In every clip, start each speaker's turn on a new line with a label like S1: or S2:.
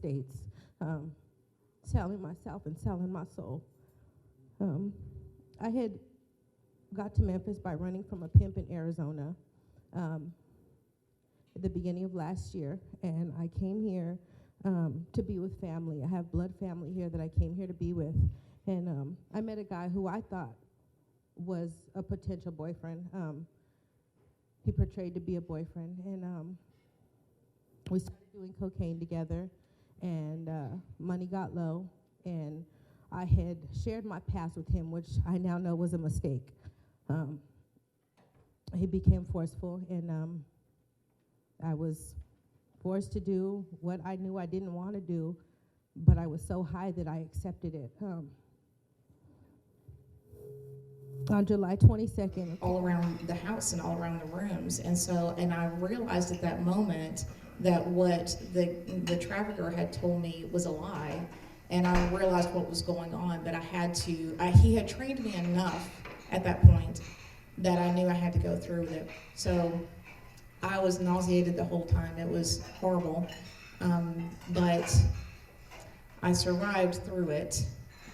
S1: states, selling myself and selling my soul. I had got to Memphis by running from a pimp in Arizona at the beginning of last year, and I came here to be with family. I have blood family here that I came here to be with, and I met a guy who I thought was a potential boyfriend. He portrayed to be a boyfriend, and we started doing cocaine together, and money got low, and I had shared my past with him, which I now know was a mistake. He became forceful, and I was forced to do what I knew I didn't want to do, but I was so high that I accepted it. On July 22nd.
S2: All around the house and all around the rooms. And I realized at that moment that what the trafficker had told me was a lie. And I realized what was going on, but he had trained me enough at that point that I knew I had to go through with it. So I was nauseated the whole time. It was horrible. But I survived through it.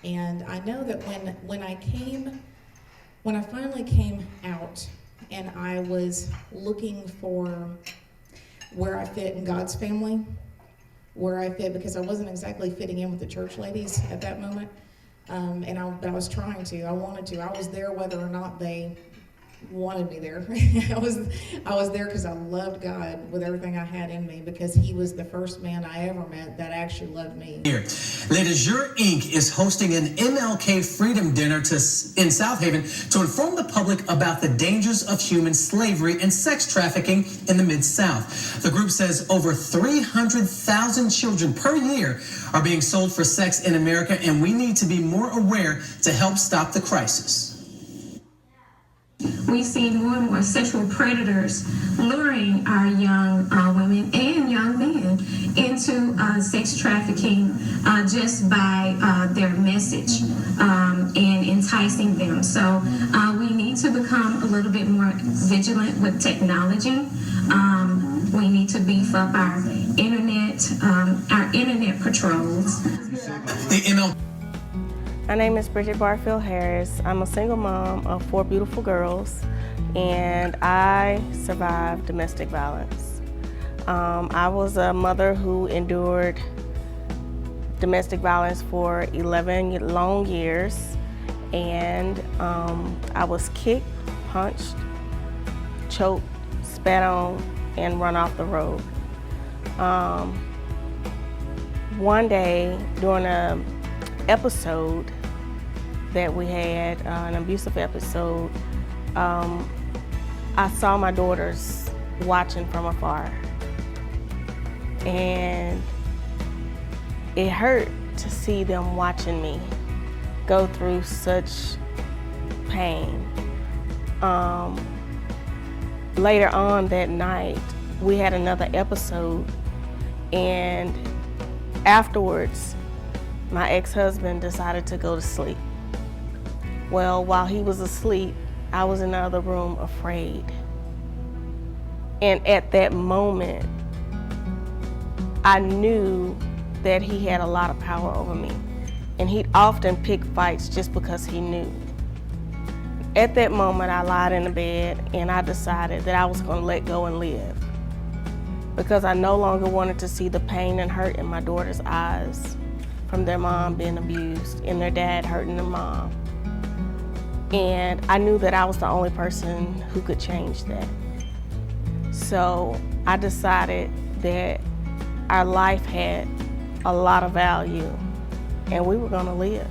S2: And I know that when I finally came out and I was looking for where I fit in God's family, where I fit, because I wasn't exactly fitting in with the church ladies at that moment, but I was trying to. I wanted to. I was there whether or not they wanted me there. I was there because I loved God with everything I had in me, because he was the first man I ever met that actually loved me.
S3: Here, Dujour Inc. is hosting an MLK Freedom Dinner in South Haven to inform the public about the dangers of human slavery and sex trafficking in the Mid-South. The group says over 300,000 children per year are being sold for sex in America, and we need to be more aware to help stop the crisis.
S4: We see more and more sexual predators luring our young women and young men into sex trafficking just by their message and enticing them. So we need to become a little bit more vigilant with technology. We need to beef up our internet patrols.
S5: My name is Bridget Barfield Harris. I'm a single mom of 4 beautiful girls, and I survived domestic violence. I was a mother who endured domestic violence for 11 long years, and I was kicked, punched, choked, spat on, and run off the road. One day during an episode that we had, an abusive episode, I saw my daughters watching from afar, and it hurt to see them watching me go through such pain. Later on that night, we had another episode, and afterwards, my ex-husband decided to go to sleep. Well, while he was asleep, I was in the other room afraid. And at that moment, I knew that he had a lot of power over me. And he'd often pick fights just because he knew. At that moment, I lied in the bed and I decided that I was gonna let go and live, because I no longer wanted to see the pain and hurt in my daughter's eyes from their mom being abused and their dad hurting their mom. And I knew that I was the only person who could change that. So I decided that our life had a lot of value and we were gonna live.